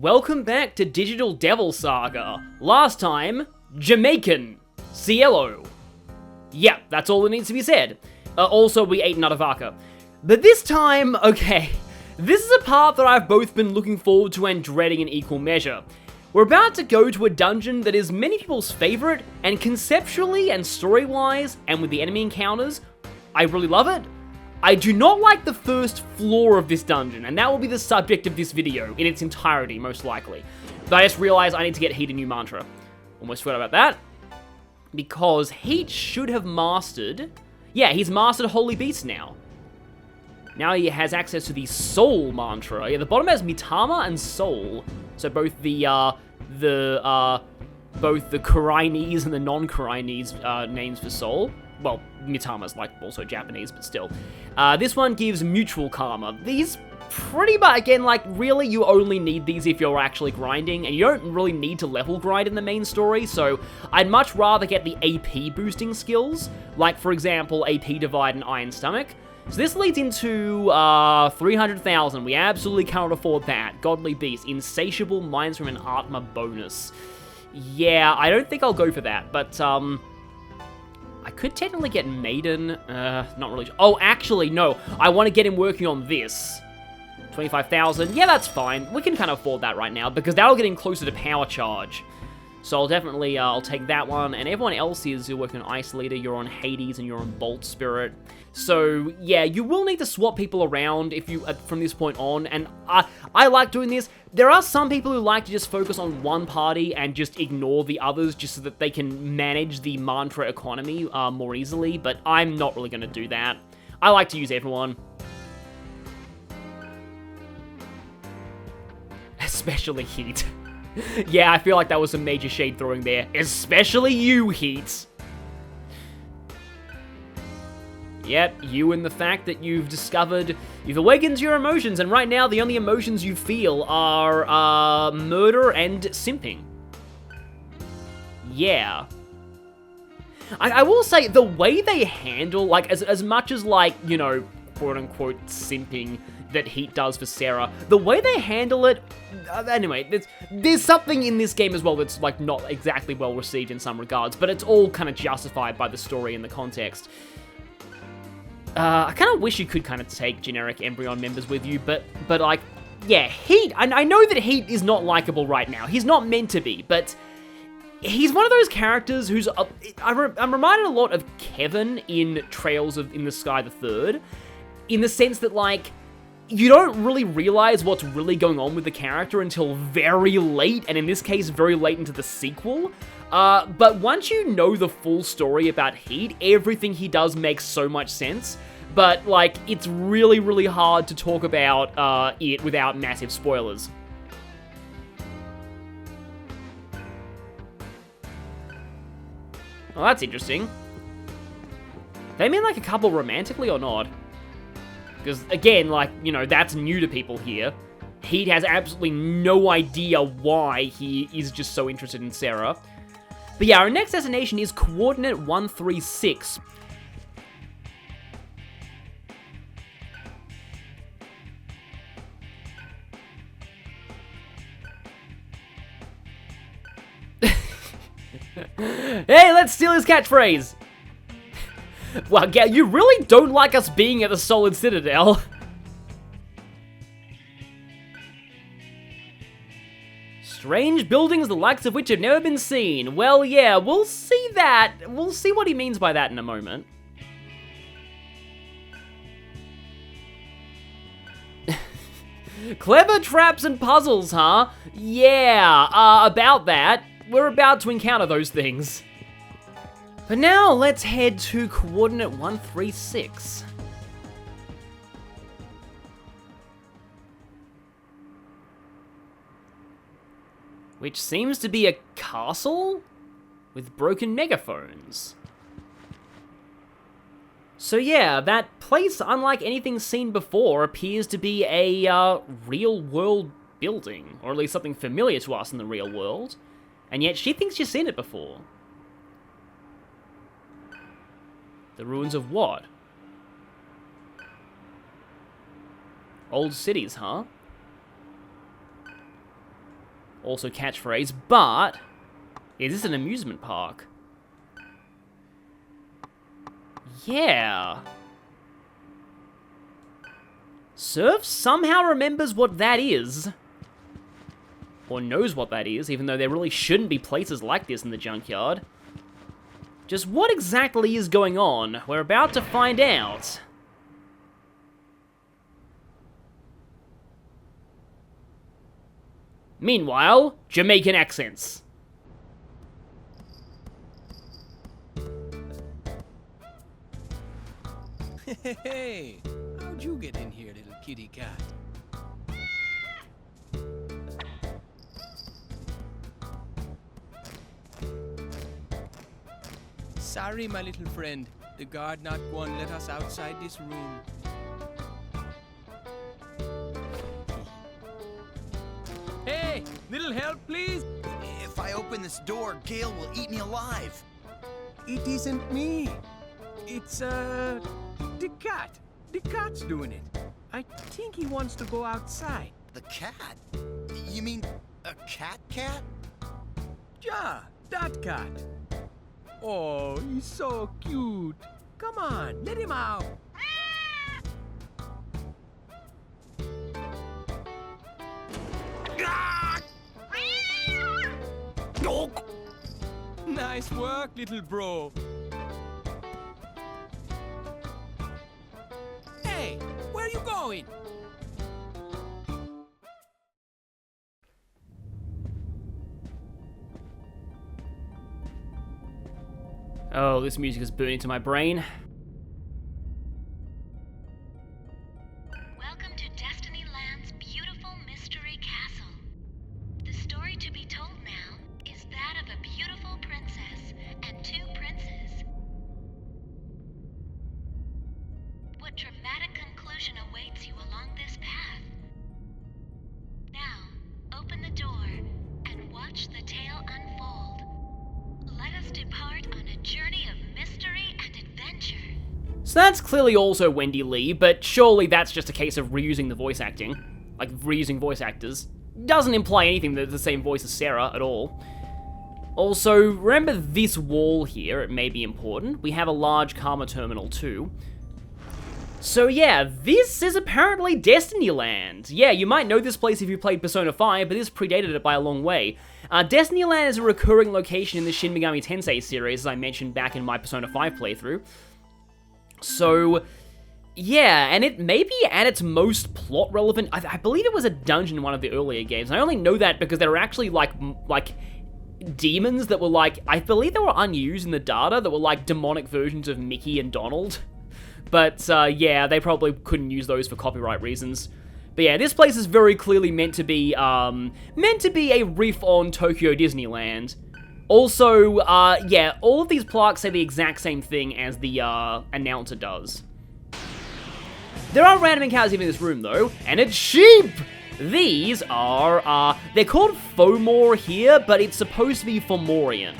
Welcome back to Digital Devil Saga. Last time, Jamaican. Cielo. Yeah, that's all that needs to be said. Also, we ate another vodka. But this time, okay, this is a part that I've both been looking forward to and dreading in equal measure. We're about to go to a dungeon that is many people's favorite, and conceptually and story-wise, and with the enemy encounters, I really love it. I do not like the first floor of this dungeon, and that will be the subject of this video, in its entirety, most likely. But I just realized I need to get Heat a new mantra. Almost forgot about that. Because Heat should have mastered... Yeah, he's mastered Holy Beast now. Now he has access to the Soul mantra. Yeah, the bottom has Mitama and Soul. So both the Kurainese and the non-Kurainese names for Soul. Well, Mitama's like also Japanese, but still. This one gives mutual karma. These pretty much, again, like, really you only need these if you're actually grinding, and you don't really need to level grind in the main story, so I'd much rather get the AP boosting skills, like, for example, AP Divide and Iron Stomach. So this leads into 300,000. We absolutely cannot afford that. Godly Beast, Insatiable Minds from an Atma bonus. Yeah, I don't think I'll go for that, but I could technically get Maiden, not really. Oh, actually, no. I want to get him working on this. 25,000. Yeah, that's fine. We can kind of afford that right now, because that'll get him closer to Power Charge. So I'll definitely, I'll take that one. And everyone else is, you're working on Ice Leader, you're on Hades, and you're on Bolt Spirit. So, yeah, you will need to swap people around if you, from this point on. And I like doing this. There are some people who like to just focus on one party and just ignore the others just so that they can manage the mantra economy more easily. But I'm not really going to do that. I like to use everyone. Especially Heat. Yeah, I feel like that was some major shade throwing there. Especially you, Heat. Yep, you and the fact that you've awakened your emotions, and right now the only emotions you feel are, murder and simping. Yeah. I will say, the way they handle, like, as much as, like, you know, quote-unquote simping that Heat does for Sarah, the way they handle it, anyway, there's something in this game as well that's, like, not exactly well received in some regards, but it's all kind of justified by the story and the context. I kind of wish you could kind of take generic Embryon members with you, but like, yeah, Heat, I know that Heat is not likable right now. He's not meant to be, but he's one of those characters who's, I'm reminded a lot of Kevin in Trails in the Sky the Third, in the sense that, like, you don't really realize what's really going on with the character until very late, and in this case, very late into the sequel. But once you know the full story about Heat, everything he does makes so much sense. But, like, it's really, really hard to talk about it without massive spoilers. Well, that's interesting. They mean, like, a couple romantically or not? Because, again, like, you know, that's new to people here. Heat has absolutely no idea why he is just so interested in Sarah. But yeah, our next destination is Coordinate 136. Hey, let's steal his catchphrase! Well, yeah, you really don't like us being at the Solid Citadel. Strange buildings the likes of which have never been seen. Well, yeah, we'll see that. We'll see what he means by that in a moment. Clever traps and puzzles, huh? Yeah, about that. We're about to encounter those things. But now, let's head to Coordinate 136. Which seems to be a castle with broken megaphones. So yeah, that place, unlike anything seen before, appears to be a real-world building, or at least something familiar to us in the real world. And yet she thinks she's seen it before. The ruins of what? Old cities, huh? Also catchphrase, but is this an amusement park? Yeah. Surf somehow remembers what that is. Or knows what that is, even though there really shouldn't be places like this in the junkyard. Just what exactly is going on? We're about to find out. Meanwhile, Jamaican accents. Hey, how'd you get in here, little kitty cat? Sorry, my little friend. The guard not one let us outside this room. Hey, little help, please? If I open this door, Gale will eat me alive. It isn't me. It's, the cat. The cat's doing it. I think he wants to go outside. The cat? You mean a cat? Yeah, that cat. Oh, he's so cute. Come on, let him out. Nice work, little bro. Hey, where are you going? Oh, this music is burning into my brain. Welcome to Destiny Land's beautiful mystery castle. The story to be told now is that of a beautiful princess and two princes. What dramatic conclusion awaits you along this path? Now, open the door and watch the tale unfold. Let us depart on a journey of mystery and adventure. So that's clearly also Wendy Lee, but surely that's just a case of reusing the voice acting. Like, reusing voice actors. Doesn't imply anything that it's the same voice as Sarah at all. Also, remember this wall here, it may be important. We have a large Karma terminal too. So yeah, this is apparently Destiny Land. Yeah, you might know this place if you played Persona 5, but this predated it by a long way. Destiny Land is a recurring location in the Shin Megami Tensei series, as I mentioned back in my Persona 5 playthrough. So, yeah, and it may be at its most plot relevant. I believe it was a dungeon in one of the earlier games. I only know that because there were actually like demons that were like, I believe they were unused in the data, that were like demonic versions of Mickey and Donald. But yeah, they probably couldn't use those for copyright reasons. But yeah, this place is very clearly meant to be a riff on Tokyo Disneyland. Also, yeah, all of these plaques say the exact same thing as the announcer does. There are random encounters even in this room though, and it's sheep! These are, they're called Fomor here, but it's supposed to be Fomorian.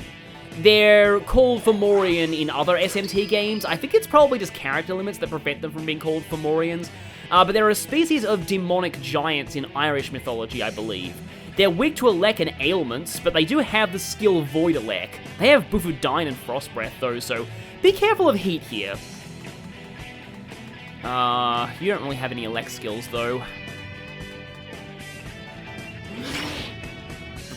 They're called Fomorian in other SMT games. I think it's probably just character limits that prevent them from being called Fomorians. But they're a species of demonic giants in Irish mythology, I believe. They're weak to elec and ailments, but they do have the skill Void Elec. They have Bufudine and Frost Breath though, so be careful of heat here. You don't really have any elec skills though.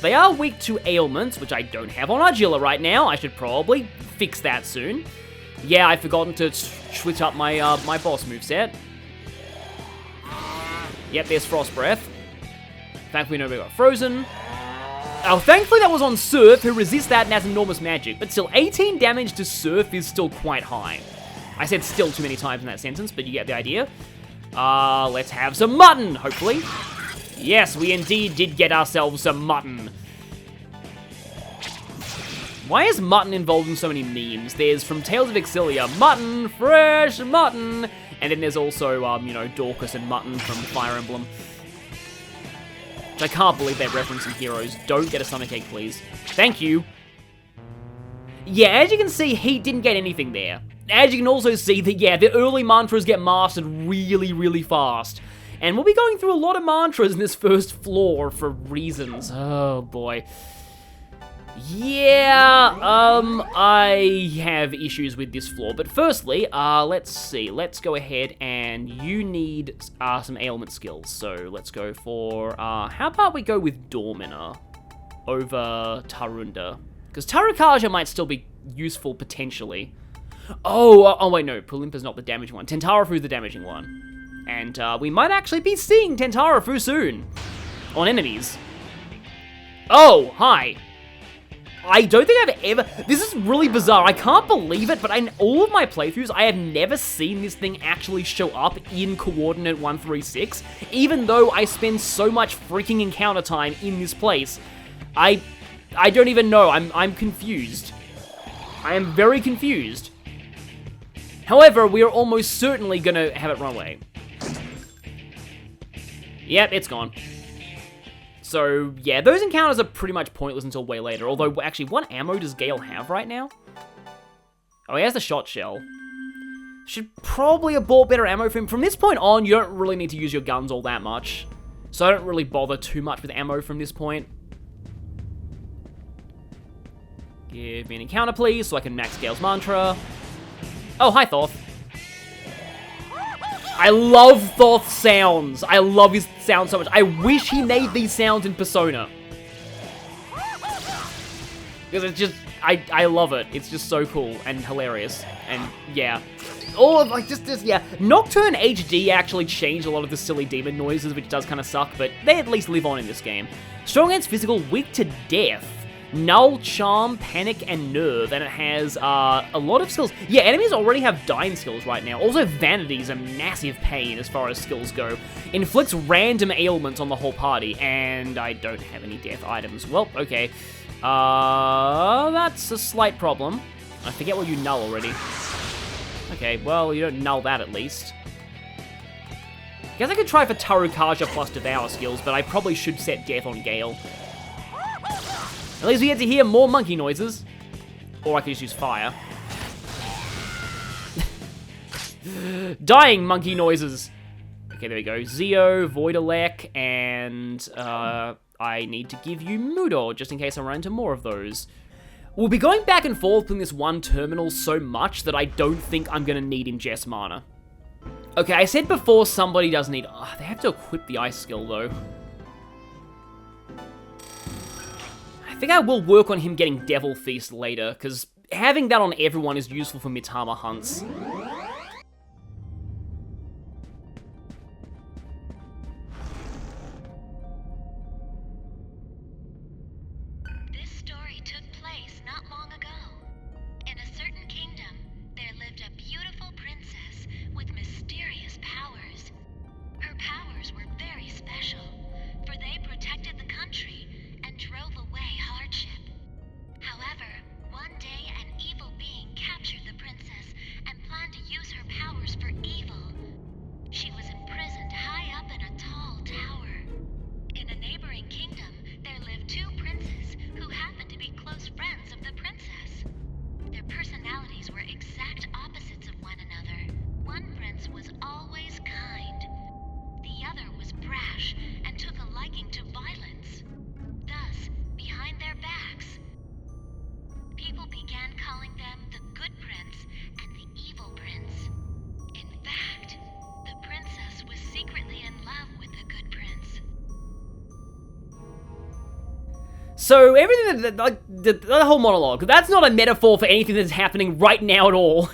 They are weak to ailments, which I don't have on Argilla right now. I should probably fix that soon. Yeah, I've forgotten to switch up my my boss moveset. Yep, there's Frost Breath. In fact, we know we got Frozen. Oh, thankfully that was on Surf, who resists that and has enormous magic. But still, 18 damage to Surf is still quite high. I said still too many times in that sentence, but you get the idea. Let's have some mutton, hopefully. Yes, we indeed did get ourselves some mutton. Why is mutton involved in so many memes? There's from Tales of Exilia, mutton, fresh mutton. And then there's also, you know, Dorcas and mutton from Fire Emblem. Which I can't believe they're referencing heroes. Don't get a stomachache, please. Thank you. Yeah, as you can see, Heat didn't get anything there. As you can also see that, yeah, the early mantras get mastered really, really fast. And we'll be going through a lot of mantras in this first floor for reasons. Oh, boy. Yeah, I have issues with this floor. But firstly, let's see. Let's go ahead and you need some ailment skills. So let's go for, how about we go with Dormina over Tarunda? Because Tarukaja might still be useful potentially. Oh wait, no. Pulimpa's not the damaging one. Tentarafu's the damaging one. And we might actually be seeing Tentarafu soon on enemies. Oh, hi. I don't think I've ever... This is really bizarre. I can't believe it, but in all of my playthroughs, I have never seen this thing actually show up in Coordinate 136, even though I spend so much freaking encounter time in this place. I don't even know. I'm confused. I am very confused. However, we are almost certainly gonna have it run away. Yep, it's gone. So, yeah, those encounters are pretty much pointless until way later. Although, actually, what ammo does Gale have right now? Oh, he has the shot shell. Should probably have bought better ammo for him. From this point on, you don't really need to use your guns all that much. So I don't really bother too much with ammo from this point. Give me an encounter, please, so I can max Gale's mantra. Oh, hi, Thoth. I love Thoth's sounds. I love his sound so much. I wish he made these sounds in Persona. Because it's just, I love it. It's just so cool and hilarious. And yeah. All of, like, yeah. Nocturne HD actually changed a lot of the silly demon noises, which does kind of suck, but they at least live on in this game. Strong against physical, weak to death. Null, Charm, Panic, and Nerve, and it has a lot of skills. Yeah, enemies already have dying skills right now. Also, Vanity is a massive pain as far as skills go. Inflicts random ailments on the whole party, and I don't have any death items. Well, okay. That's a slight problem. I forget what you null already. Okay, well, you don't null that at least. Guess I could try for Tarukaja plus Devour skills, but I probably should set death on Gale. At least we get to hear more monkey noises. Or I could just use fire. Dying monkey noises. Okay, there we go. Zeo, Voidalek, and I need to give you Mudor, just in case I run into more of those. We'll be going back and forth in this one terminal so much that I don't think I'm going to need Ingest Mana. Okay, I said before somebody does need... they have to equip the ice skill, though. I think I will work on him getting Devil Feast later, because having that on everyone is useful for Mitama hunts. This story took place not long ago. In a certain kingdom, there lived a beautiful princess with mysterious powers. Her powers were very special, for they protected the country and drove away hardship. However, one day an evil being captured the princess and planned to use her powers for evil. She was imprisoned high up in a tall tower. In a neighboring kingdom, there lived two princes who happened to be close friends of the princess. Their personalities were exact opposites of one another. One prince was always kind. The other was brash and took a liking to violence. Thus, behind their backs, people began calling them the Good Prince and the Evil Prince. In fact, the princess was secretly in love with the Good Prince. So, everything the whole monologue, that's not a metaphor for anything that's happening right now at all.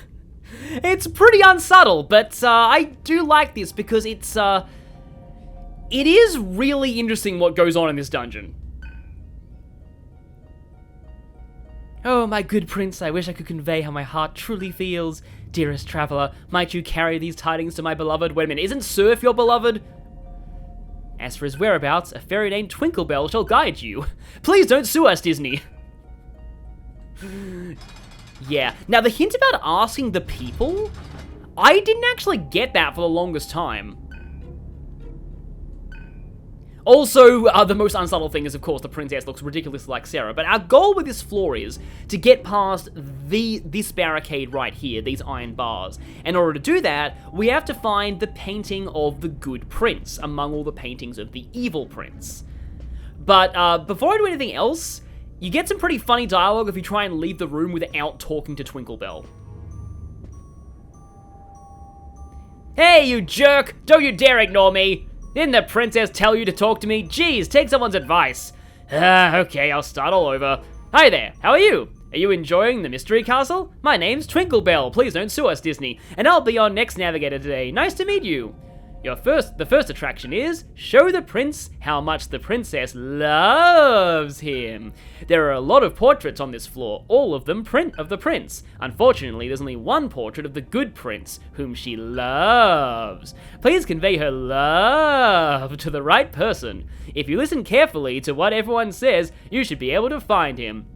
It's pretty unsubtle, but I do like this because it is really interesting what goes on in this dungeon. Oh, my good prince, I wish I could convey how my heart truly feels. Dearest traveler, might you carry these tidings to my beloved? Wait a minute, isn't Surf your beloved? As for his whereabouts, a fairy named Twinklebell shall guide you. Please don't sue us, Disney. Yeah, now the hint about asking the people, I didn't actually get that for the longest time. Also, the most unsubtle thing is, of course, the princess looks ridiculously like Sarah, but our goal with this floor is to get past this barricade right here, these iron bars. In order to do that, we have to find the painting of the good prince among all the paintings of the evil prince. But before I do anything else, you get some pretty funny dialogue if you try and leave the room without talking to Twinkle Hey, you jerk! Don't you dare ignore me! Didn't the princess tell you to talk to me? Jeez, take someone's advice. Okay, I'll start all over. Hi there, how are you? Are you enjoying the Mystery Castle? My name's Twinkle Please don't sue us, Disney. And I'll be your next navigator today. Nice to meet you. The first attraction is, show the prince how much the princess loves him. There are a lot of portraits on this floor, all of them of the prince. Unfortunately, there's only one portrait of the good prince, whom she loves. Please convey her love to the right person. If you listen carefully to what everyone says, you should be able to find him.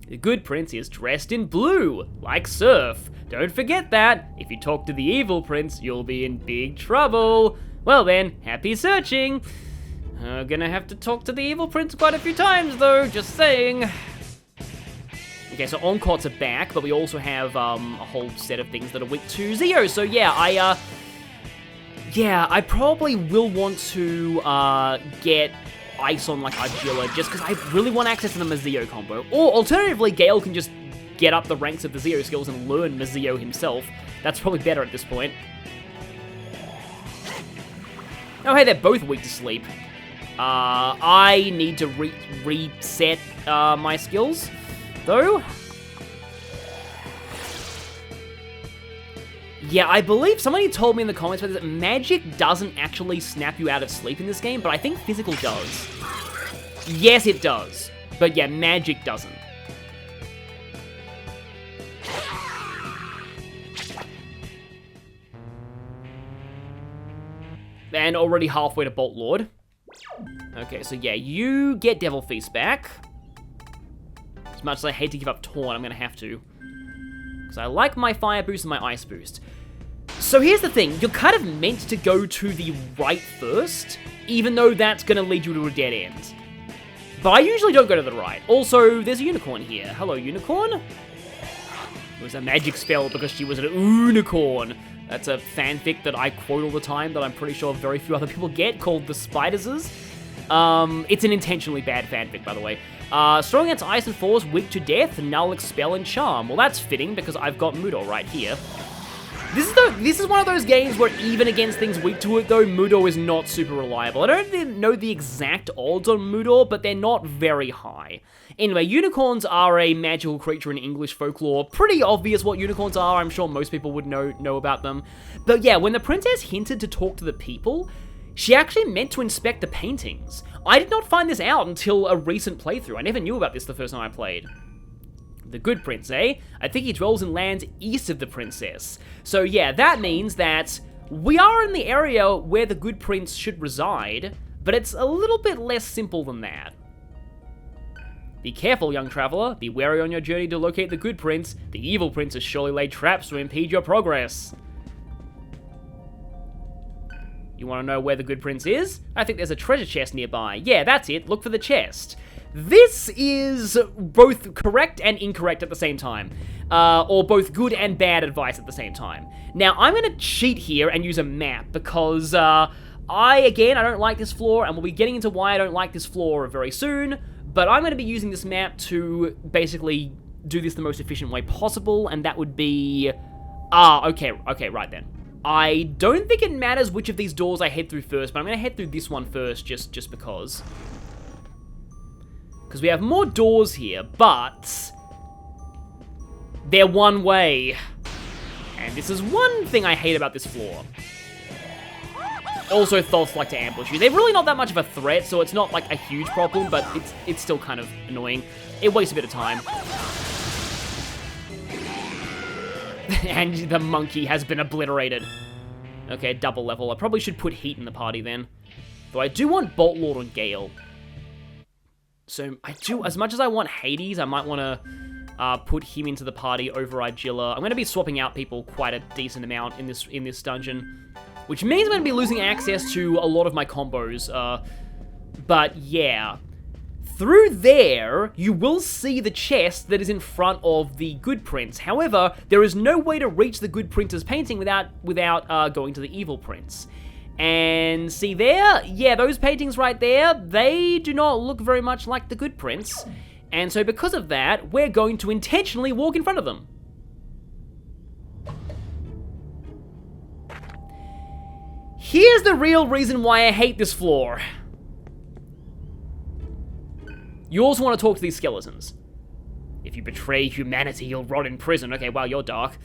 The good prince is dressed in blue, like surf. Don't forget that. If you talk to the evil prince, you'll be in big trouble. Well then, happy searching. I'm gonna have to talk to the evil prince quite a few times though, just saying. Okay, so Oncots are back, but we also have a whole set of things that are weak to Zeo. So yeah, I probably will want to get ice on like Argilla just because I really want access to the Mazeo combo. Or alternatively, Gale can just get up the ranks of the Zeo skills and learn Mazeo himself. That's probably better at this point. Oh hey, they're both weak to sleep. I need to reset my skills, though. Yeah, I believe somebody told me in the comments that magic doesn't actually snap you out of sleep in this game, but I think physical does. Yes, it does. But yeah, magic doesn't. And already halfway to Bolt Lord. Okay, so yeah, you get Devil Feast back. As much as I hate to give up Taunt, I'm gonna have to. Because I like my Fire Boost and my Ice Boost. So here's the thing, you're kind of meant to go to the right first, even though that's gonna lead you to a dead end. But I usually don't go to the right. Also, there's a unicorn here. Hello, unicorn? It was a magic spell because she was an unicorn. That's a fanfic that I quote all the time that I'm pretty sure very few other people get, called The Spiderses. It's an intentionally bad fanfic, by the way. Strong against ice and force, weak to death, null, expel, and charm. Well, that's fitting because I've got Mudo right here. This is one of those games where even against things weak to it, though, Mudo is not super reliable. I don't know the exact odds on Mudo, but they're not very high. Anyway, unicorns are a magical creature in English folklore. Pretty obvious what unicorns are. I'm sure most people would know about them. But yeah, when the princess hinted to talk to the people, she actually meant to inspect the paintings. I did not find this out until a recent playthrough. I never knew about this the first time I played. The good prince, eh? I think he dwells in lands east of the princess. So yeah, that means that we are in the area where the good prince should reside, but it's a little bit less simple than that. Be careful, young traveler. Be wary on your journey to locate the good prince. The evil prince has surely laid traps to impede your progress. You want to know where the good prince is? I think there's a treasure chest nearby. Yeah, that's it. Look for the chest. This is both correct and incorrect at the same time. Or both good and bad advice at the same time. Now, I'm going to cheat here and use a map because I don't like this floor, and we'll be getting into why I don't like this floor very soon. But I'm going to be using this map to basically do this the most efficient way possible, and that would be... okay, right then. I don't think it matters which of these doors I head through first, but I'm going to head through this one first, just because. Because we have more doors here, but they're one way. And this is one thing I hate about this floor. Also, Thoths like to ambush you. They're really not that much of a threat, so it's not like a huge problem, but it's still kind of annoying. It wastes a bit of time. And the monkey has been obliterated. Okay, double level. I probably should put Heat in the party then. Though I do want Bolt Lord on Gale. So I do, as much as I want Hades, I might want to put him into the party over Argilla. I'm going to be swapping out people quite a decent amount in this dungeon, which means I'm going to be losing access to a lot of my combos. But yeah. Through there, you will see the chest that is in front of the Good Prince. However, there is no way to reach the Good Prince's painting without going to the Evil Prince. And see there? Yeah, those paintings right there, they do not look very much like the Good Prince. And so because of that, we're going to intentionally walk in front of them. Here's the real reason why I hate this floor. You also want to talk to these skeletons. If you betray humanity, you'll rot in prison. Okay, wow, you're dark.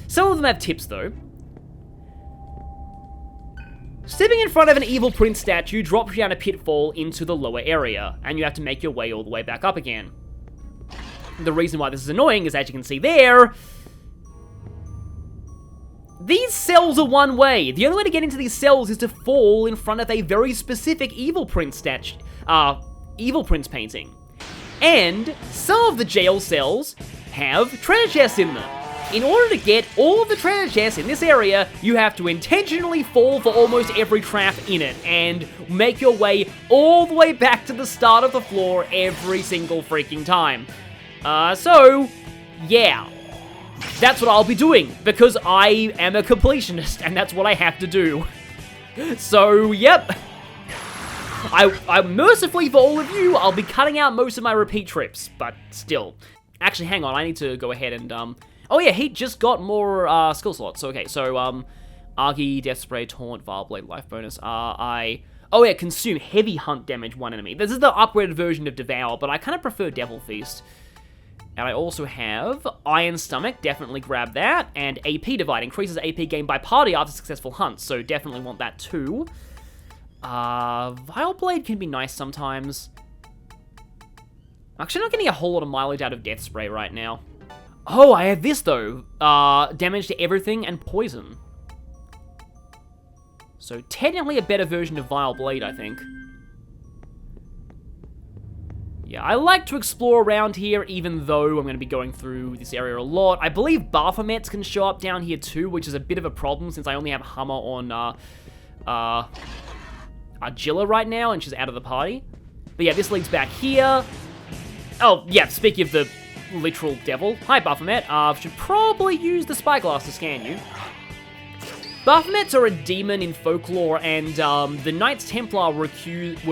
Some of them have tips, though. Stepping in front of an Evil Prince statue drops you down a pitfall into the lower area, and you have to make your way all the way back up again. The reason why this is annoying is, as you can see there, these cells are one way. The only way to get into these cells is to fall in front of a very specific Evil Prince statue, Evil Prince painting. And some of the jail cells have treasure chests in them. In order to get all of the treasure chests in this area, you have to intentionally fall for almost every trap in it and make your way all the way back to the start of the floor every single freaking time. So, yeah. That's what I'll be doing, because I am a completionist, and that's what I have to do. So, yep. I mercifully for all of you, I'll be cutting out most of my repeat trips, but still. Actually, hang on, I need to go ahead and, oh yeah, he just got more, skill slots. So, okay, so, Argy, Death Spray, Taunt, Vile Blade, Life Bonus, oh yeah, Consume, Heavy Hunt Damage, one enemy. This is the upgraded version of Devour, but I kind of prefer Devil Feast. And I also have Iron Stomach, definitely grab that, and AP Divide, increases AP gained by party after successful hunts, so definitely want that too. Vile Blade can be nice sometimes. I'm actually not getting a whole lot of mileage out of Death Spray right now. Oh, I have this though. Damage to everything and poison. So technically a better version of Vile Blade, I think. Yeah, I like to explore around here, even though I'm going to be going through this area a lot. I believe Baphomets can show up down here too, which is a bit of a problem since I only have Hummer on, Argilla right now, and she's out of the party. But yeah, this leads back here. Oh, yeah, speaking of the literal devil. Hi, Baphomet. Should probably use the spyglass to scan you. Baphomets are a demon in folklore, and the Knights Templar were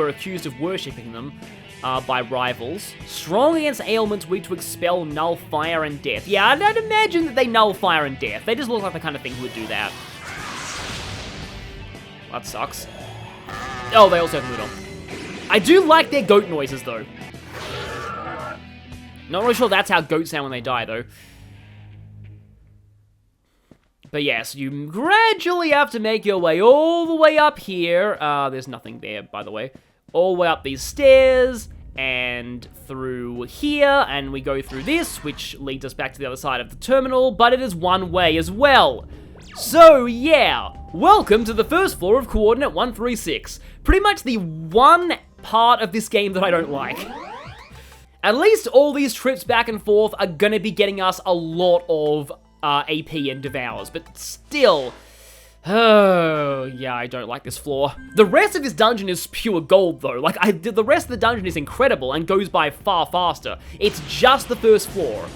accused of worshipping them by rivals. Strong against ailments, weak to expel, null, fire, and death. Yeah, I'd imagine that they null, fire, and death. They just look like the kind of thing who would do that. That sucks. Oh, they also have Mood on. I do like their goat noises, though. Not really sure that's how goats sound when they die, though. But yes, you gradually have to make your way all the way up here. There's nothing there, by the way. All the way up these stairs, and through here, and we go through this, which leads us back to the other side of the terminal, but it is one way as well. So, yeah, welcome to the first floor of Coordinate 136. Pretty much the one part of this game that I don't like. At least all these trips back and forth are gonna be getting us a lot of AP and Devours, but still, oh, yeah, I don't like this floor. The rest of this dungeon is pure gold, though. Like, the rest of the dungeon is incredible and goes by far faster. It's just the first floor.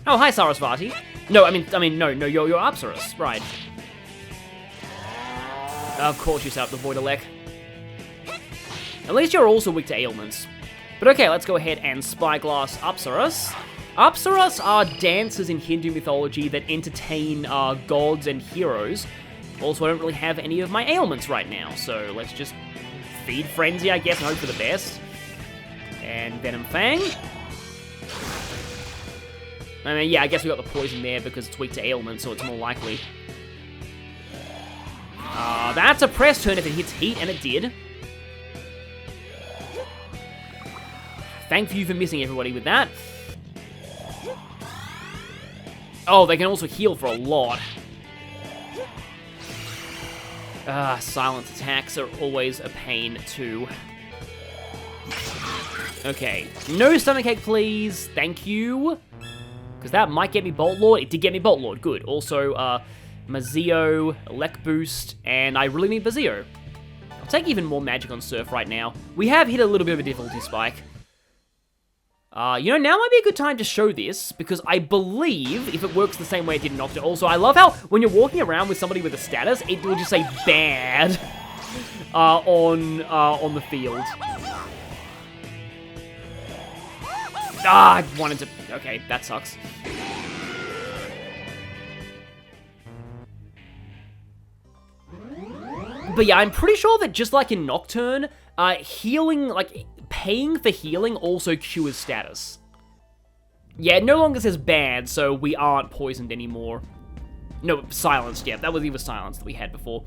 Oh, hi, Sarasvati. No, I mean, no, you're Apsaras, right. Of course you set up the Voidalek. At least you're also weak to ailments. But okay, let's go ahead and spyglass Apsaras. Apsaras are dancers in Hindu mythology that entertain gods and heroes. Also, I don't really have any of my ailments right now, so let's just feed Frenzy, I guess, and hope for the best. And Venom Fang. I mean, yeah, I guess we got the poison there because it's weak to ailments, so it's more likely. That's a press turn if it hits heat, and it did. Thank you for missing everybody with that. Oh, they can also heal for a lot. Silence attacks are always a pain, too. Okay, no stomachache, please. Thank you. Because that might get me Bolt Lord. It did get me Bolt Lord. Good. Also, Mazio, Elec Boost, and I really need Bazio. I'll take even more magic on Surf right now. We have hit a little bit of a difficulty spike. You know, now might be a good time to show this, because I believe if it works the same way it did in Nocturne. Also, I love how when you're walking around with somebody with a status, it will just say bad on the field. Ah, I wanted to... Okay, that sucks. But yeah, I'm pretty sure that just like in Nocturne, healing, like, paying for healing also cures status. Yeah, it no longer says bad, so we aren't poisoned anymore. No, silenced, yeah, that was either silenced that we had before.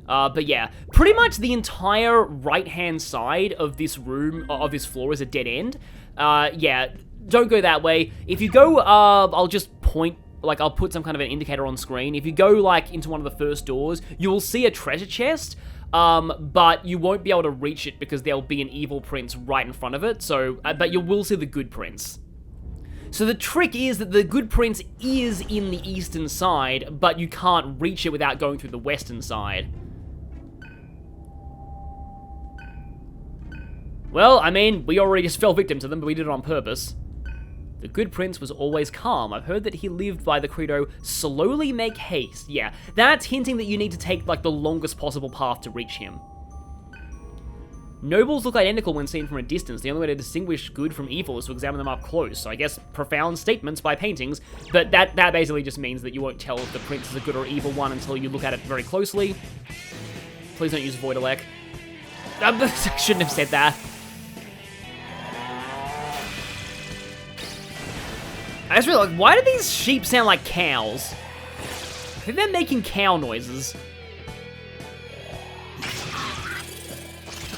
But yeah, pretty much the entire right-hand side of this room, of this floor is a dead end. Yeah, don't go that way. If you go, I'll just point, like, I'll put some kind of an indicator on screen. If you go, like, into one of the first doors, you will see a treasure chest, but you won't be able to reach it because there'll be an evil prince right in front of it, so, but you will see the good prince. So the trick is that the good prince is in the eastern side, but you can't reach it without going through the western side. Well, I mean, we already just fell victim to them, but we did it on purpose. The good prince was always calm. I've heard that he lived by the credo, slowly make haste. Yeah, that's hinting that you need to take, like, the longest possible path to reach him. Nobles look identical when seen from a distance. The only way to distinguish good from evil is to examine them up close. So I guess profound statements by paintings, but that basically just means that you won't tell if the prince is a good or evil one until you look at it very closely. Please don't use Voidalek. I shouldn't have said that. I just realized, why do these sheep sound like cows? I think they're making cow noises.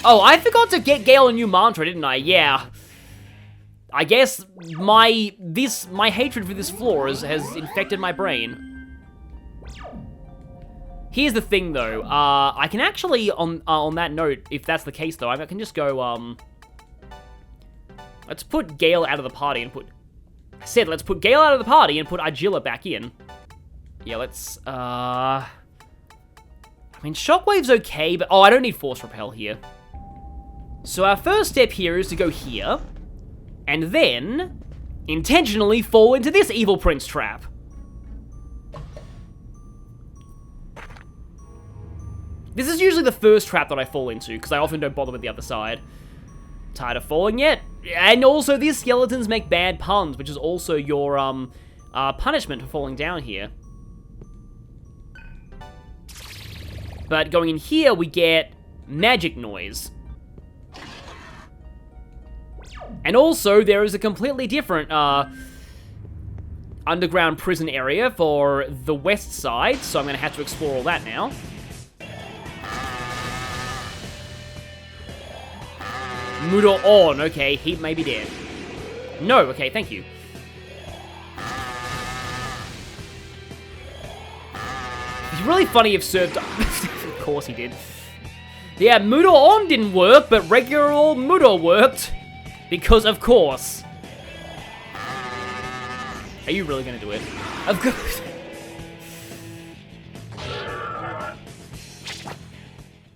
Oh, I forgot to get Gale a new mantra, didn't I? Yeah. I guess my hatred for this floor has infected my brain. Here's the thing, though. I can actually, on that note, if that's the case, though, I can just go, let's put Gale out of the party and put... I said, let's put Gale out of the party and put Argilla back in. Yeah, let's, I mean, Shockwave's okay, but... Oh, I don't need Force Repel here. So our first step here is to go here, and then intentionally fall into this evil prince trap. This is usually the first trap that I fall into, because I often don't bother with the other side. Tired of falling yet? And also, these skeletons make bad puns, which is also your, punishment for falling down here. But going in here, we get magic noise. And also, there is a completely different, underground prison area for the west side, so I'm gonna have to explore all that now. Mudo on, okay, he may be dead. No, okay, thank you. It's really funny if served... Of course he did. Yeah, Mudo on didn't work, but regular old Mudo worked. Because, of course. Are you really gonna do it? Of course.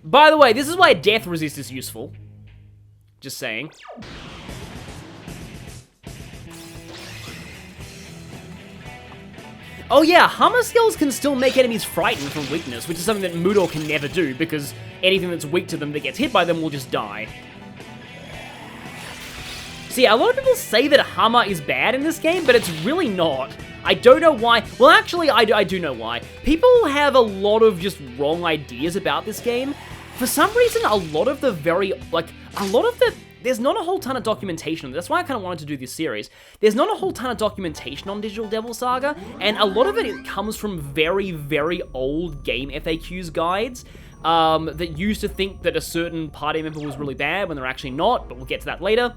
By the way, this is why Death Resist is useful. Just saying. Oh yeah, Hammer skills can still make enemies frightened from weakness, which is something that Mudo can never do, because anything that's weak to them that gets hit by them will just die. See, a lot of people say that Hammer is bad in this game, but it's really not. I don't know why. Well, actually, I do know why. People have a lot of just wrong ideas about this game. For some reason, a lot of the there's not a whole ton of documentation. That's why I kind of wanted to do this series. There's not a whole ton of documentation on Digital Devil Saga, and a lot of it comes from very, very old game FAQs guides that used to think that a certain party member was really bad when they're actually not, but we'll get to that later.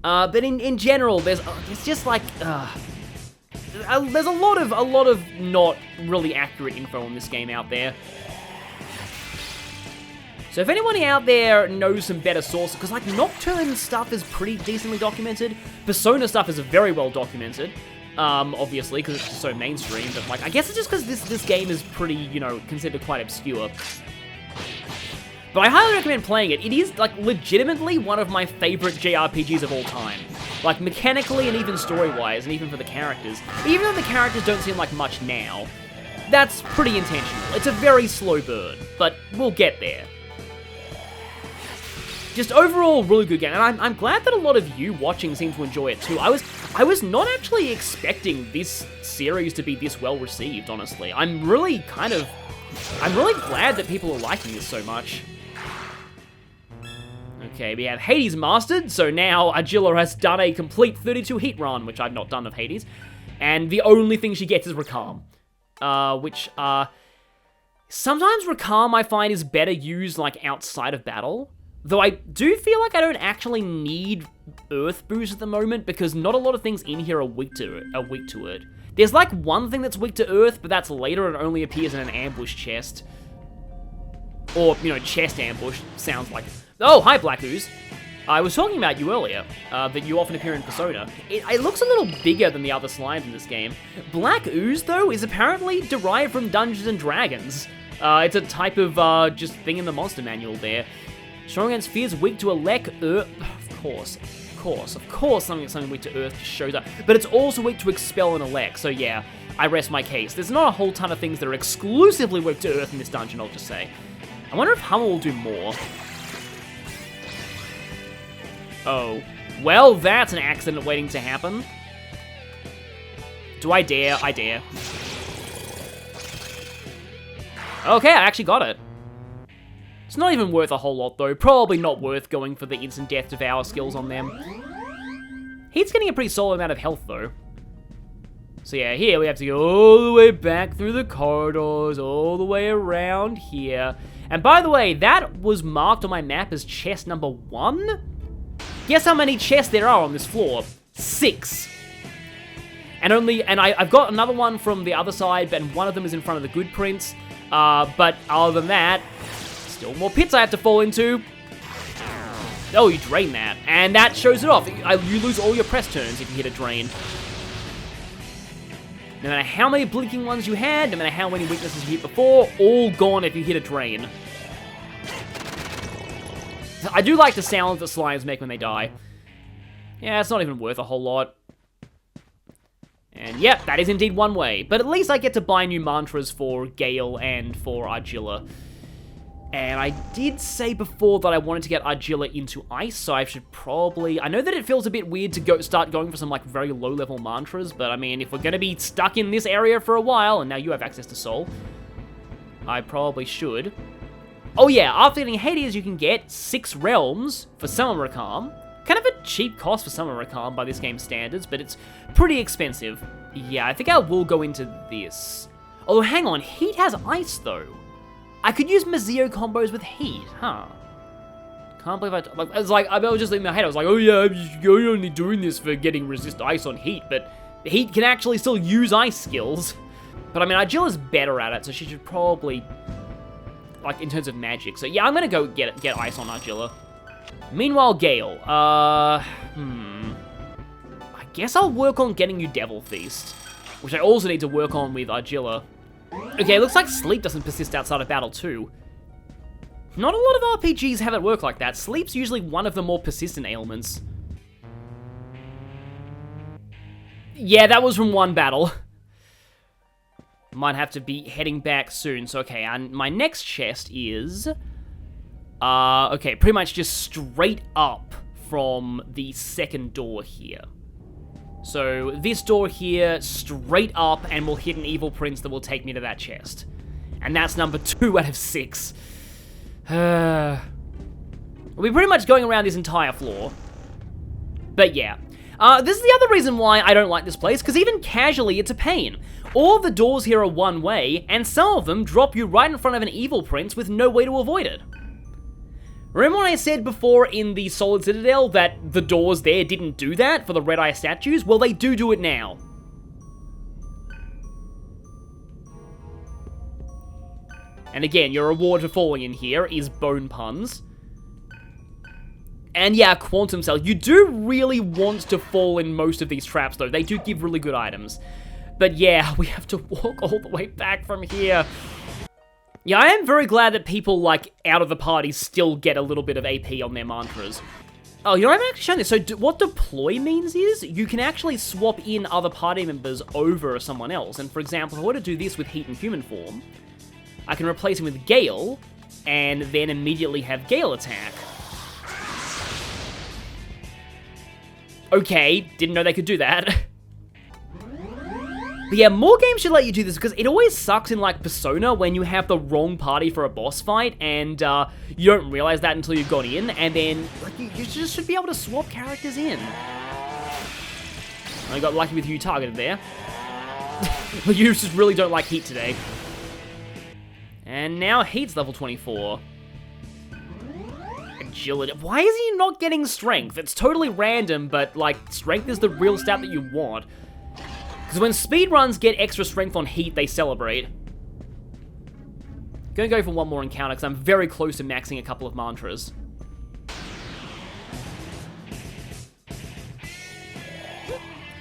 But in general, there's just like, there's a lot of not really accurate info on this game out there. So if anybody out there knows some better sources, because like Nocturne stuff is pretty decently documented, Persona stuff is very well documented, obviously, because it's just so mainstream, but like, I guess it's just because this game is pretty, you know, considered quite obscure. But I highly recommend playing it. It is, like, legitimately one of my favorite JRPGs of all time. Like, mechanically and even story-wise, and even for the characters. Even though the characters don't seem like much now, that's pretty intentional. It's a very slow burn, but we'll get there. Just overall, really good game, and I'm glad that a lot of you watching seem to enjoy it too. I was not actually expecting this series to be this well received, honestly. I'm really glad that people are liking this so much. Okay, we have Hades mastered, so now Agila has done a complete 32 heat run, which I've not done of Hades, and the only thing she gets is Rakam. Sometimes Rakam I find is better used, like, outside of battle. Though I do feel like I don't actually need Earth Boost at the moment, because not a lot of things in here are weak to it. There's, like, one thing that's weak to Earth, but that's later and only appears in an ambush chest. Or, you know, chest ambush, sounds like it. Oh, hi, Black Ooze. I was talking about you earlier, that you often appear in Persona. It looks a little bigger than the other slimes in this game. Black Ooze, though, is apparently derived from Dungeons and Dragons. It's a type of, just thing in the monster manual there. Strong against fears, weak to elect, of course something weak to Earth just shows up. But it's also weak to expel and elect, so yeah, I rest my case. There's not a whole ton of things that are exclusively weak to Earth in this dungeon, I'll just say. I wonder if Hummel will do more. Oh, well, that's an accident waiting to happen. Do I dare? I dare. Okay, I actually got it. It's not even worth a whole lot, though. Probably not worth going for the instant death devour skills on them. He's getting a pretty solid amount of health, though. So yeah, here we have to go all the way back through the corridors, all the way around here. And by the way, that was marked on my map as chest number 1? Guess how many chests there are on this floor? 6. And I've got another one from the other side, and one of them is in front of the Good Prince. But other than that, still more pits I have to fall into. Oh, you drain that. And that shows it off. You lose all your press turns if you hit a drain. No matter how many blinking ones you had, no matter how many weaknesses you hit before, all gone if you hit a drain. I do like the sounds that slimes make when they die. Yeah, it's not even worth a whole lot. And yep, that is indeed one way. But at least I get to buy new mantras for Gale and for Argilla. And I did say before that I wanted to get Argilla into ice, so I should probably... I know that it feels a bit weird to start going for some, like, very low-level mantras, but I mean, if we're going to be stuck in this area for a while, and now you have access to Soul, I probably should. Oh yeah, after getting Hades, you can get 6 realms for Summer Rakam. Kind of a cheap cost for Summer Rakam by this game's standards, but it's pretty expensive. Yeah, I think I will go into this. Although, hang on, Heat has ice, though. I could use Mazio combos with Heat, huh? Can't believe I was just in my head, I was like, oh yeah, you're only doing this for getting resist ice on Heat, but Heat can actually still use ice skills. But I mean, Argilla's better at it, so she should probably, like, in terms of magic. So yeah, I'm gonna go get ice on Argilla. Meanwhile, Gale, I guess I'll work on getting you Devil Feast, which I also need to work on with Argilla. Okay, it looks like sleep doesn't persist outside of battle too. Not a lot of RPGs have it work like that. Sleep's usually one of the more persistent ailments. Yeah, that was from one battle. Might have to be heading back soon. So, okay, and my next chest is... okay, pretty much just straight up from the second door here. So, this door here, straight up, and we'll hit an evil prince that will take me to that chest. And that's number 2 out of 6. We'll be pretty much going around this entire floor. But yeah. This is the other reason why I don't like this place, because even casually, it's a pain. All of the doors here are one way, and some of them drop you right in front of an evil prince with no way to avoid it. Remember when I said before in the Solid Citadel that the doors there didn't do that for the Red Eye statues? Well, they do it now. And again, your reward for falling in here is bone puns. And yeah, Quantum Cell. You do really want to fall in most of these traps, though. They do give really good items. But yeah, we have to walk all the way back from here. Yeah, I am very glad that people, like, out of the party still get a little bit of AP on their mantras. Oh, you know, I haven't actually shown this. So what deploy means is you can actually swap in other party members over someone else. And for example, if I were to do this with Heat in human form, I can replace him with Gale, and then immediately have Gale attack. Okay, didn't know they could do that. But yeah, more games should let you do this, because it always sucks in, like, Persona when you have the wrong party for a boss fight, and you don't realize that until you've gone in, and then, like, you just should be able to swap characters in. I got lucky with who you targeted there. You just really don't like Heat today. And now Heat's level 24. Agility. Why is he not getting strength? It's totally random, but, like, strength is the real stat that you want. Because when speedruns get extra strength on Heat, they celebrate. Gonna go for one more encounter, because I'm very close to maxing a couple of mantras.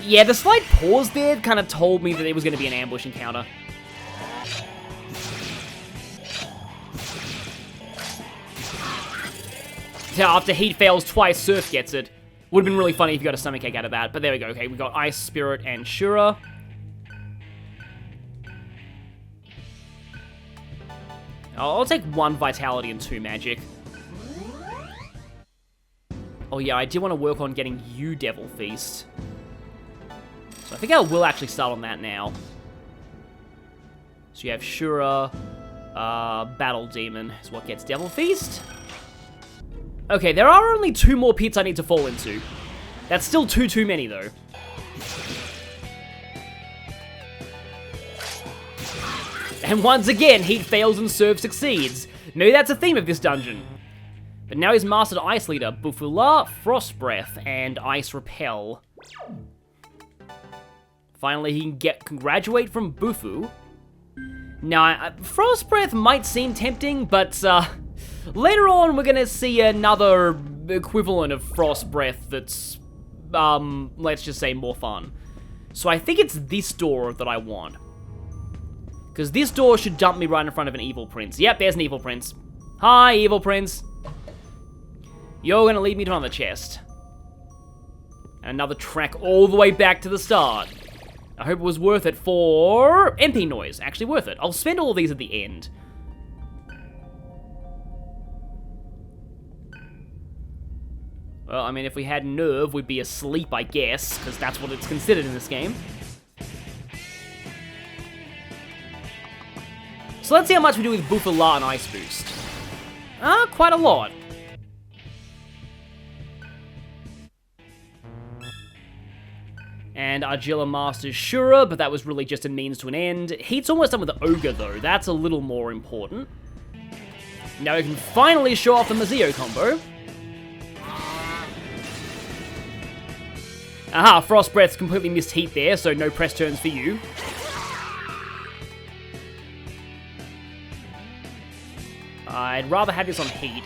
Yeah, the slight pause there kind of told me that it was going to be an ambush encounter. Yeah, after Heat fails twice, Surf gets it. Would have been really funny if you got a stomachache out of that, but there we go. Okay, we got Ice, Spirit, and Shura. I'll take 1 Vitality and 2 Magic. Oh yeah, I did want to work on getting you Devil Feast. So I think I will actually start on that now. So you have Shura, Battle Demon is what gets Devil Feast. Okay, there are only 2 more pits I need to fall into. That's still too many, though. And once again, Heat fails and Surf succeeds. Maybe that's a theme of this dungeon. But now he's mastered Ice Leader, Bufula, Frost Breath, and Ice Repel. Finally, he can graduate from Bufu. Now, Frost Breath might seem tempting, but later on we're gonna see another equivalent of Frost Breath that's, let's just say more fun. So I think it's this door that I want. Because this door should dump me right in front of an Evil Prince. Yep, there's an Evil Prince. Hi, Evil Prince. You're gonna lead me to another chest. Another track all the way back to the start. I hope it was worth it for MP noise. Actually worth it. I'll spend all of these at the end. Well, I mean, if we had nerve, we'd be asleep, I guess, because that's what it's considered in this game. So let's see how much we do with Bufula and Ice Boost. Quite a lot. And Argilla masters Shura, but that was really just a means to an end. Heat's almost done with the Ogre, though. That's a little more important. Now we can finally show off the Mazio combo. Aha, Frost Breath's completely missed Heat there, so no press turns for you. I'd rather have this on Heat.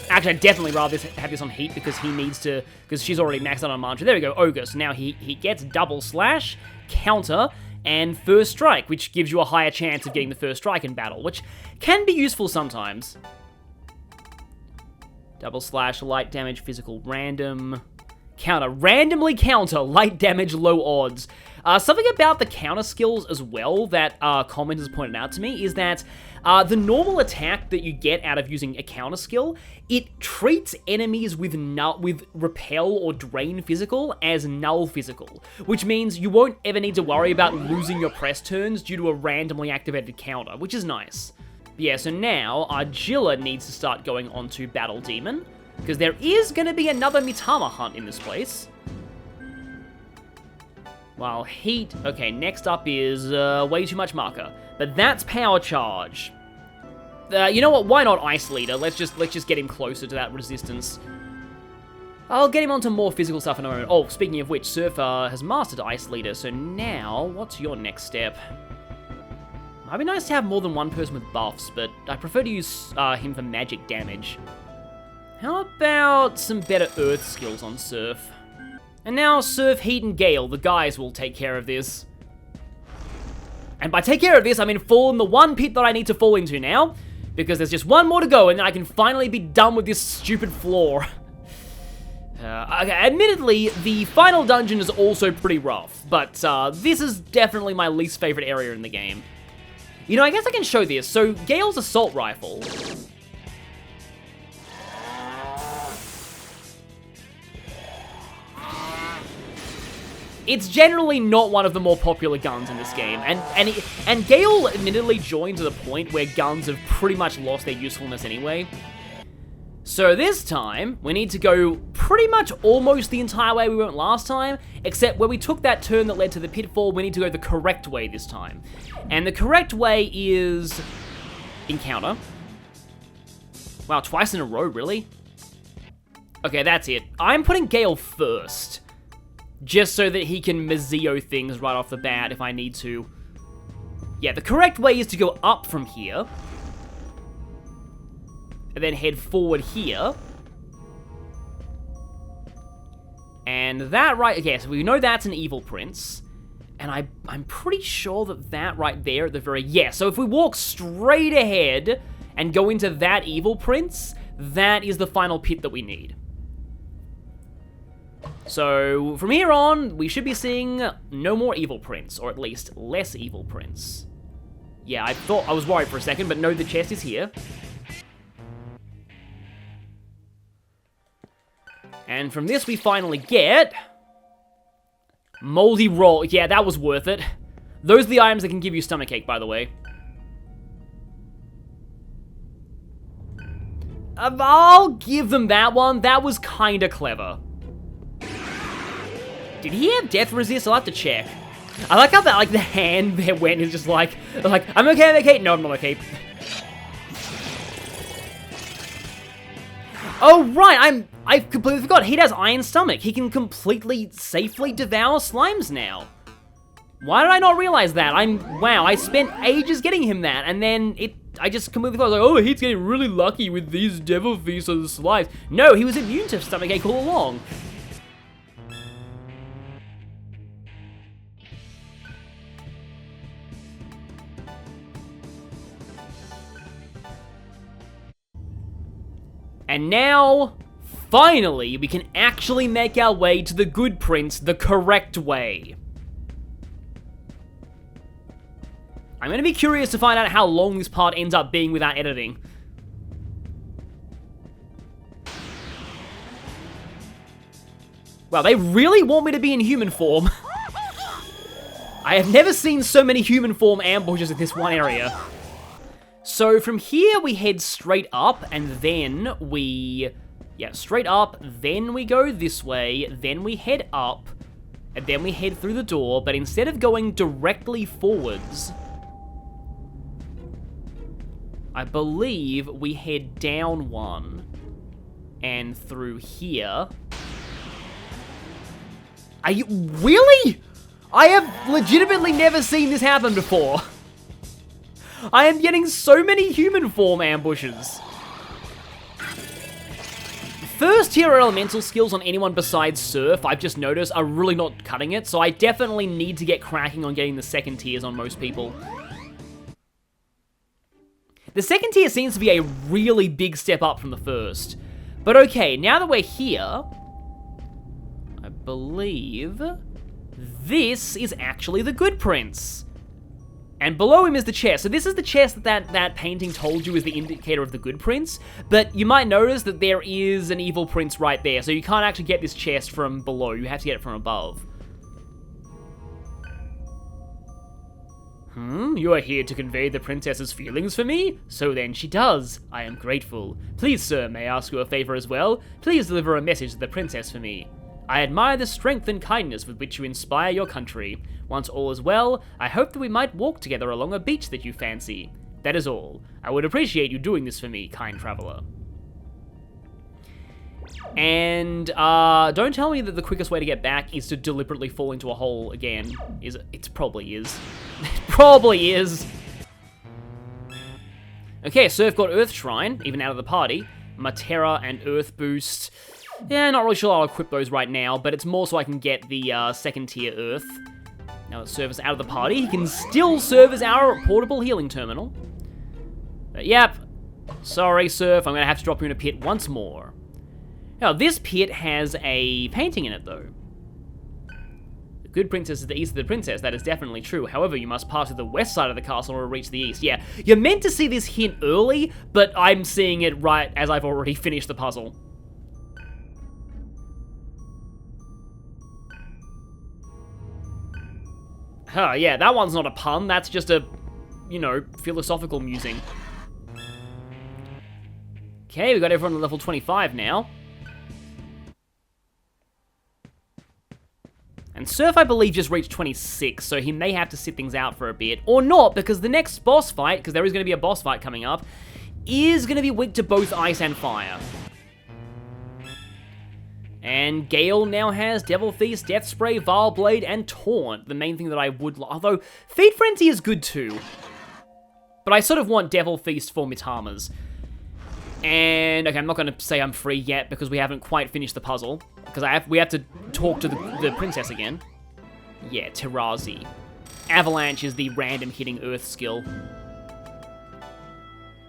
Actually, I'd definitely rather have this on Heat because he needs to, because she's already maxed out on Mantra. There we go, Ogre. So now he gets double slash, counter, and first strike, which gives you a higher chance of getting the first strike in battle, which can be useful sometimes. Double slash, light damage, physical, random, counter. Randomly counter, light damage, low odds. Something about the counter skills as well that Comment has pointed out to me is that the normal attack that you get out of using a counter skill, it treats enemies with repel or drain physical as null physical, which means you won't ever need to worry about losing your press turns due to a randomly activated counter, which is nice. But yeah, so now Argilla needs to start going on to Battle Demon, because there is going to be another Mitama hunt in this place. While Heat... Okay, next up is way too much marker. But that's Power Charge. You know what? Why not Ice Leader? Let's just get him closer to that resistance. I'll get him onto more physical stuff in a moment. Oh, speaking of which, Surf has mastered Ice Leader, so now, what's your next step? Might be nice to have more than one person with buffs, but I prefer to use him for magic damage. How about some better Earth skills on Surf? And now Surf, Heat, and Gale, the guys will take care of this. And by take care of this, I mean fall in the one pit that I need to fall into now, because there's just one more to go, and then I can finally be done with this stupid floor. Okay, admittedly, the final dungeon is also pretty rough, but this is definitely my least favorite area in the game. You know, I guess I can show this. So, Gale's assault rifle. It's generally not one of the more popular guns in this game, and Gale admittedly joined to the point where guns have pretty much lost their usefulness anyway. So this time, we need to go pretty much almost the entire way we went last time, except where we took that turn that led to the pitfall, we need to go the correct way this time. And the correct way is... encounter. Wow, twice in a row, really? Okay, that's it. I'm putting Gale first, just so that he can Mazio things right off the bat if I need to. Yeah, the correct way is to go up from here, and then head forward here. And that right... okay, so we know that's an evil prince. And I'm pretty sure that that right there at the very... yeah, so if we walk straight ahead and go into that evil prince, that is the final pit that we need. So, from here on, we should be seeing no more evil prince, or at least less evil prince. Yeah, I was worried for a second, but no, the chest is here. And from this, we finally get... moldy roll. Yeah, that was worth it. Those are the items that can give you stomachache, by the way. I'll give them that one. That was kinda clever. Did he have death resist? I'll have to check. I like how that, like, the hand there went is just like, I'm okay, I'm okay. No, I'm not okay. Oh, right, I completely forgot. He has Iron Stomach. He can completely, safely devour slimes now. Why did I not realize that? Wow, I spent ages getting him that, and then I just completely thought, like, oh, he's getting really lucky with these Devil Feast of the slimes. No, he was immune to stomachache all along. And now, finally, we can actually make our way to the Good Prince the correct way. I'm gonna be curious to find out how long this part ends up being without editing. Wow, they really want me to be in human form. I have never seen so many human form ambushes in this one area. So from here, we head straight up, and then we... yeah, straight up, then we go this way, then we head up, and then we head through the door, but instead of going directly forwards, I believe we head down one, and through here. Are you... really? I have legitimately never seen this happen before. I am getting so many human form ambushes. First tier elemental skills on anyone besides Surf, I've just noticed, are really not cutting it, so I definitely need to get cracking on getting the second tiers on most people. The second tier seems to be a really big step up from the first. But okay, now that we're here, I believe this is actually the Good Prince. And below him is the chest. So this is the chest that painting told you is the indicator of the Good Prince. But you might notice that there is an evil prince right there. So you can't actually get this chest from below. You have to get it from above. You are here to convey the princess's feelings for me? So then she does. I am grateful. Please, sir, may I ask you a favor as well? Please deliver a message to the princess for me. I admire the strength and kindness with which you inspire your country. Once all is well, I hope that we might walk together along a beach that you fancy. That is all. I would appreciate you doing this for me, kind traveler. And, don't tell me that the quickest way to get back is to deliberately fall into a hole again. It probably is. It probably is. Okay, Surf got Earth Shrine, even out of the party. Matera and Earth Boost. Yeah, not really sure I'll equip those right now, but it's more so I can get the second tier Earth. Now that Surf is out of the party, he can still serve as our portable healing terminal. But yep, sorry Surf, I'm going to have to drop you in a pit once more. Now, this pit has a painting in it, though. The good princess is the east of the princess, that is definitely true. However, you must pass to the west side of the castle or reach the east. Yeah, you're meant to see this hint early, but I'm seeing it right as I've already finished the puzzle. Huh, yeah, that one's not a pun, that's just a, you know, philosophical musing. Okay, we got everyone at level 25 now. And Surf, I believe, just reached 26, so he may have to sit things out for a bit. Or not, because the next boss fight, because there is going to be a boss fight coming up, is going to be weak to both ice and fire. And Gale now has Devil Feast, Death Spray, Vile Blade, and Taunt. The main thing that I would like, although Feed Frenzy is good too. But I sort of want Devil Feast for Mitama's. And, okay, I'm not going to say I'm free yet because we haven't quite finished the puzzle. Because we have to talk to the princess again. Yeah, Tarazi. Avalanche is the random hitting earth skill.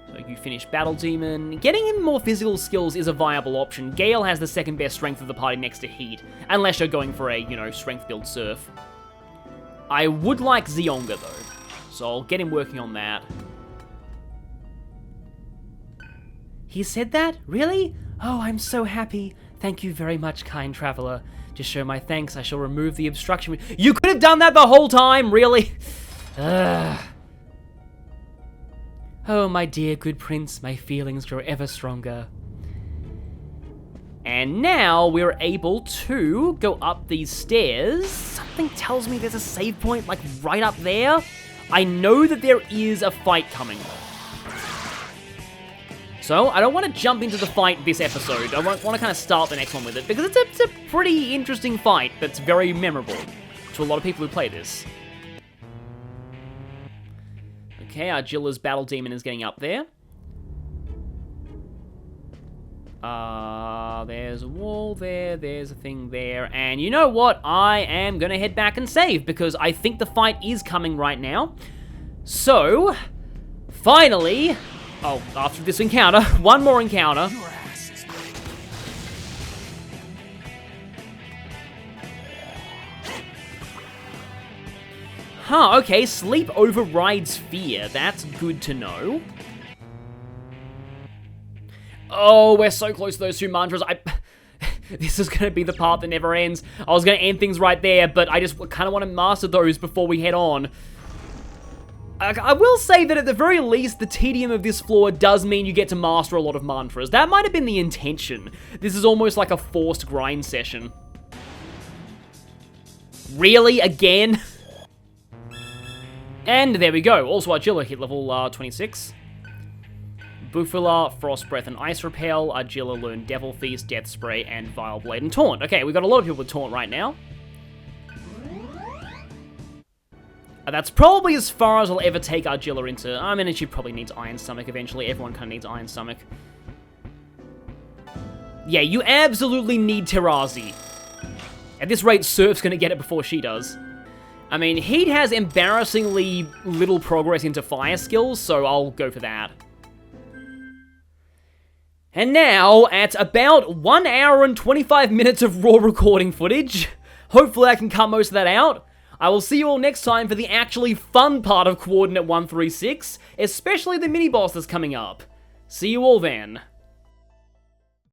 So you finish Battle Demon. Getting him more physical skills is a viable option. Gale has the second best strength of the party next to Heat. Unless you're going for a, you know, strength build Surf. I would like Zionga though. So I'll get him working on that. He said that? Really? Oh, I'm so happy. Thank you very much, kind traveler. To show my thanks, I shall remove the obstruction. You could have done that the whole time, really? Ugh. Oh, my dear good prince, my feelings grow ever stronger. And now we're able to go up these stairs. Something tells me there's a save point, like, right up there. I know that there is a fight coming. So, I don't want to jump into the fight this episode. I want to kind of start the next one with it, because it's a pretty interesting fight that's very memorable to a lot of people who play this. Okay, Argilla's Battle Demon is getting up there. There's a wall there, there's a thing there, and you know what? I am going to head back and save, because I think the fight is coming right now. So, finally... Oh, after this encounter, one more encounter. Huh, okay, sleep overrides fear. That's good to know. Oh, we're so close to those two mantras. This is going to be the part that never ends. I was going to end things right there, but I just kind of want to master those before we head on. I will say that at the very least, the tedium of this floor does mean you get to master a lot of mantras. That might have been the intention. This is almost like a forced grind session. Really? Again? And there we go. Also, Argilla hit level 26. Bufula, Frost Breath, and Ice Repel. Argilla learned Devil Feast, Death Spray, and Vile Blade, and Taunt. Okay, we've got a lot of people with Taunt right now. That's probably as far as I'll ever take Argilla into. I mean, she probably needs Iron Stomach eventually. Everyone kind of needs Iron Stomach. Yeah, you absolutely need Tarazi. At this rate, Surf's going to get it before she does. I mean, Heat has embarrassingly little progress into fire skills, so I'll go for that. And now, at about 1 hour and 25 minutes of raw recording footage, hopefully I can cut most of that out. I will see you all next time for the actually fun part of Coordinate 136, especially the mini-boss that's coming up. See you all then.